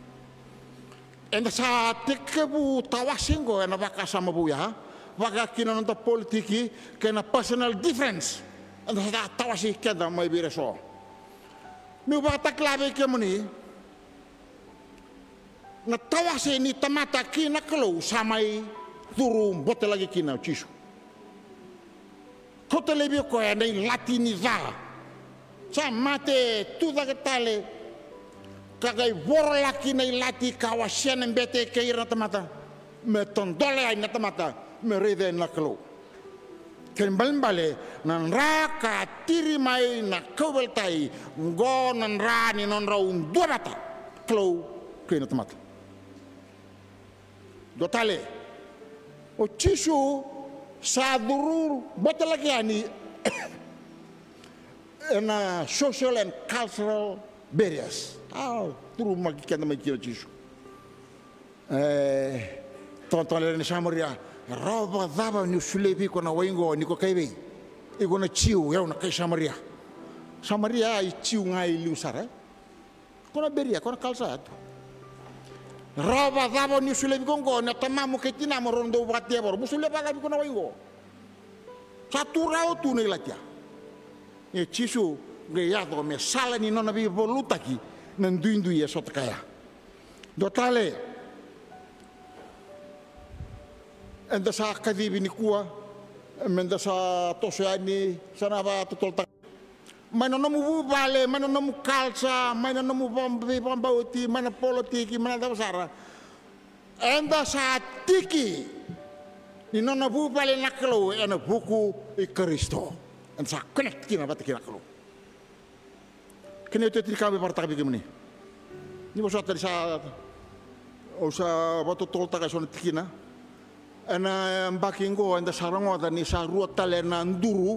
enda sa tekebu tawasingo ena baka sama buya baka kina nonta politiki kena personal difference enda sa tawasi keda mai bireso mi baka taklabe kemuni na tawasi ni tamata kina kalau samai turum bote lagi kina cisu kote lebi ko ena latiniza samate tuda ketale kagai bor laki na ilati kawasian embete keir na tamata me tondole ay na tamata me rede na klo kembali nan raka tiri mai na kobel tai ngo nan rani non raun dua bata klo ke na tamata dotale o chisu sadurur botalaki ani na social and cultural barriers turu maki kenda mai kira chisu tonton le samaria roba daba ni sulebi ko na waingo ni ko kaibe iko na chiu ya na kai samaria i chiu ngai lusara ko na beria ko na kalsa roba daba ni sulebi ko na tamamu ketina mo rondo bakati bor musule baga ko na waingo satu rau tu ni latia e chisu ge ya do me sala ni nona bi volutaki nanduindu ya sota kaya dotale enda sa kadibi ni kuwa menda sa tosyani sana ba tutol tak mana namu bale mana namu kalsa mana namu pambauti mana politiki mana dasara enda sa tiki ni nona bu bale naklo ena buku i Kristo en sa connect kina bat kina naklo kene te kami partak bi kemni ni bo sa tadi sa o sa ba tutol tak so tikina ana mbakingo anda sarango ni sa ruotale na nduru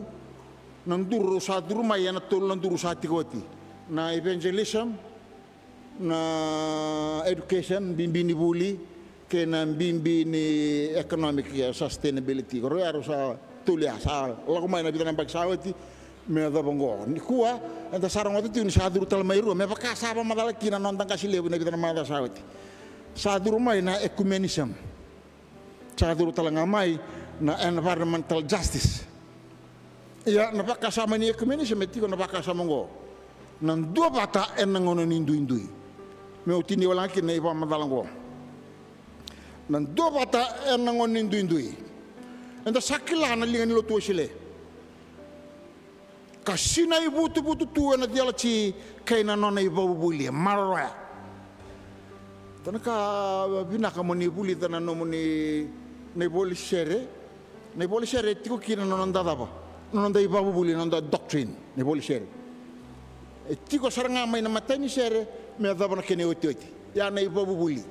sa duru mai ana tol nduru sa tikoti na evangelism na education bimbini buli ke na bimbini economic sustainability ro aro sa tulia sa lagu mai na bitan baksawati me da bongo ni kuwa anda sarango ti ni sa duru tal mai ro me pakasa ba madala kina nontang kasih lebu na bitan madala sawati sa duru mai na ecumenism sa duru talanga mai na environmental justice ya napakasama ni ecumenism etiko napakasama ngo nang dua bata enangono indui me utini wala kina iba madalango nang dua bata enangono indui enda sakila na lingan lo tuosile kasina ibutu tu na diala chi kaina nona iba buli marwa tanaka binaka moni buli tanano moni nei boli sere tiko kina non dava non dai babu buli non da doctrine nei boli sere e tiko saranga mai na matani sere me dava na kene oti ya nei babu buli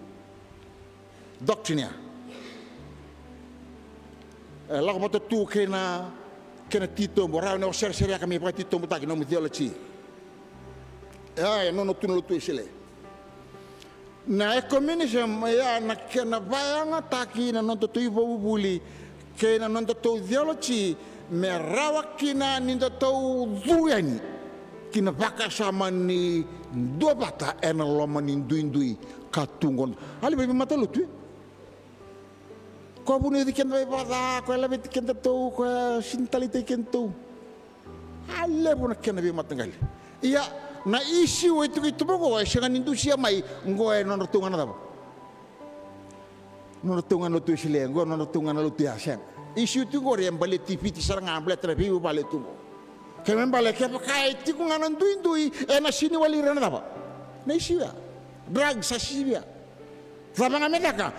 doctrine la ko tu kena tito morao no sere kami pa tito mutaki no theology non tuno tu sele na ecumenism ya na kena bayanga taki na nonto tu ibo buli kena nonto tu theology me rawa kina ninda tu duani kina baka sama ni dua bata ena loma ni indui katungon ali be mata lutu ko buni di kenda bata ko la bet kenda tu ko sintalite kento alle buna kena be mata ngali iya na issue itu bogo shangan indusia mai ngoe non tungan ada non tungan lo tu sile ngo non tungan lo tu asen issue tu gore yang balik TV ti sarang amble trebi balik tu kemen balik ke pakai ti kungan ndui na sini wali rena apa na issue drug sasibia sabanga medaka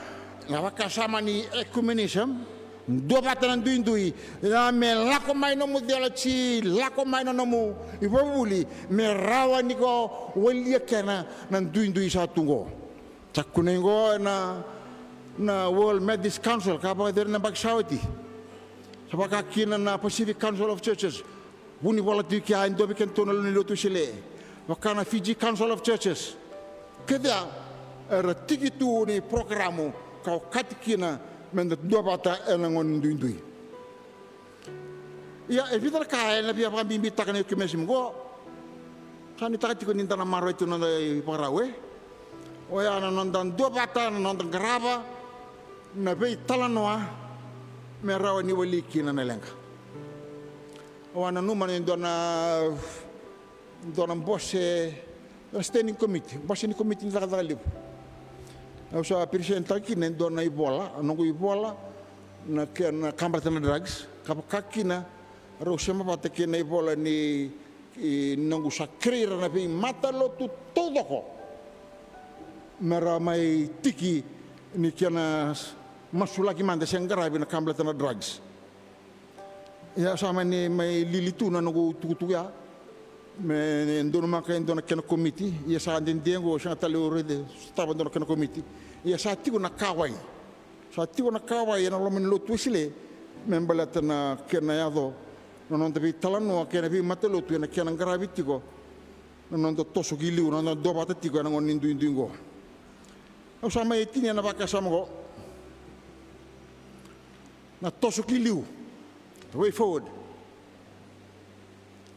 ngawaka sama ni ecumenism dua batanan ndui na me lako mai no modelo chi lako mai no mu ibuli me rawa niko welia kena nan ndui sa tungo takunengo na World Methodist Council kapa der na baksawati sabaka kina na Pacific Council of Churches buni bola tu kia indo biken tonal ni lotu sile wakana Fiji Council of Churches keda era tigitu ni programu kau katikina mendat dua bata enangon indui ya evitar kaya na pia pa bimbita kan ecumenism go kan itati ko nintana maro itu na parawe o ya nandan dua bata nandan garaba na be talanoa merawa ni waliki na nalenga o ana numa ni dona bosse standing committee ni zakadali eu sou a presidente aqui nem dona Ibola, não Ibola na Câmara de Drugs, aqui na Roxema bate aqui na Ibola ni não usa crer na bem mata lo tu todo ko, mera mai tiki ni kiana masuk lagi manda senggara na Câmara de Drugs, ya sama ni mai lilitu na nunggu tu ya. Me ndono maka ndona kena committee ia sa ndendengo sa tale orede staba ndona kena committee ia sa tigo na kawai na lomen lo tuisile membala tana kena yado non devi talano kena bi matelo tu na kena gravitigo non do toso giliu non do batatigo na ngon indingo o sa mai tinya na baka samgo na toso giliu the way forward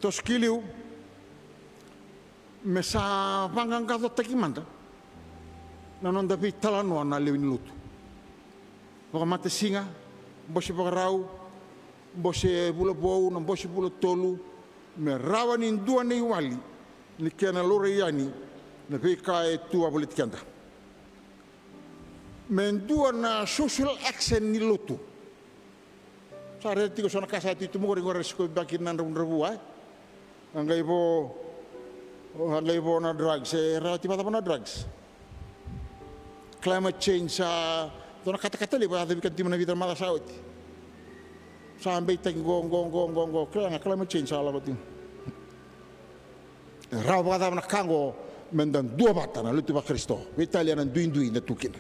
toso giliu me sa pangang kato takimanda na non dapi talano na lewin lutu baka mate singa bosi baka rau bosi bula bou na bosi bula tolu me rawa ni dua ni wali ni kena lore yani na peka e tua politik kanda me dua na social action ni lutu Sare tiko sona kasa itu mo ngore sko bakin nan rebu ai. Anggai bo na drugs relatif apa na drugs. Climate change dona kata-kata le ba bikin timna vida mala saut. Sampai tenggong climate change ala batin. Rau ba na kango mendan dua batana lutu ba Kristo. Italia nan duin na tukina.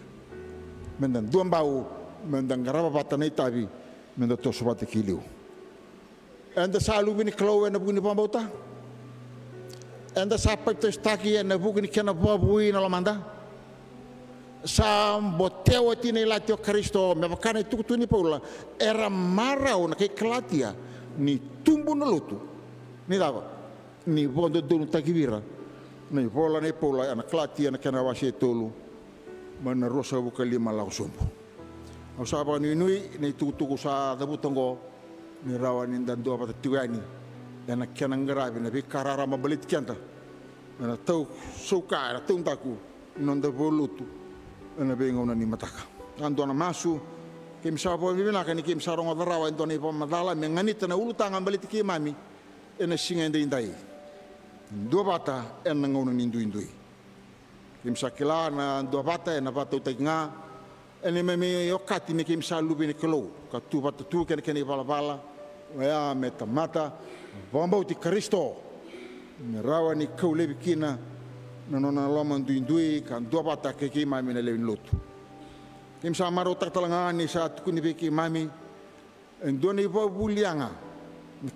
Mendan dua bau mendan garaba batana itabi mendan to sobate kiliu. Anda salu bini klau na bugini pambauta. Anda sapai to staki na bugini kena babui na lamanda. Sa boteo tine latio Kristo me bakana tuku ni paula era marau na ke klatia ni tumbu na lutu. Ni dava. Ni bondo dulu takibira. Ni pola ni pola ana klatia na kena wasi tolu. Mana rosa buka lima lau sumpu. Au saba ni nui ni tuku sa dabutongo ni rawanin dan dua patah tuani dan nak kena ngerabi nabi karara mabelit kianta. Na tau suka na tau taku nonda volutu na bengo na ni mataka. Ando na masu kim sa po bibina kan kim sa rongo darawa ando ni pamadala menganit na ulutang ang balit ki mami ena singa indai. Dua bata en ngono indui. Kim sa kila na dua bata na bata utenga ene me yokati me kim sa lubi ni kelo ka tu bata tu ken bala ya metamata bomba uti Kristo me rawa ni kaule bikina na nona loma indui kan dua bata ke ki mami na lewin lotu. Kim sa maro tatalangani sa tukuni biki mami endoni bo bulianga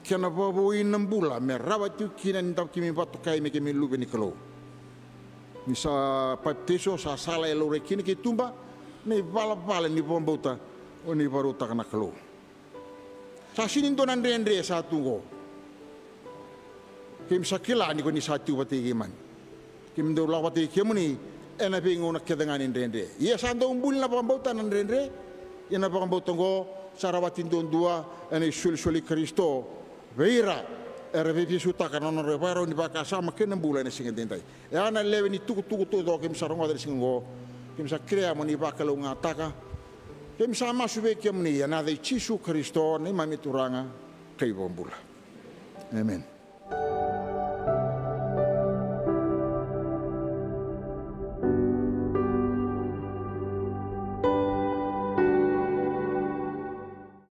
kena bo inambula me rawa tu kina ndap kimi batu kai me kimi lubi ni kelo. Misa pateso sa sala elo rekini ki tumba ni bala ni bombota o ni baruta kana kelo. Sa sinin don andre sa tungo. Kim sakila ni ko ni sa tu bati giman. Kim do la bati kemuni ena bingo na kedangan andre. Iya sa ndo umbul na bombota andre. Ina bombota go sarawati don dua ene sul Kristo. Veira RVP suta kana no reparo ni baka sama kena bulan ni singa dentai. Ya na lewe ni tuku do kim sarongo dari singo. Kim sa krea mo ni baka lo ngataka. Kim sa masube kim ni ya na de Yesu Kristo ni mami turanga kay bombula. Amen.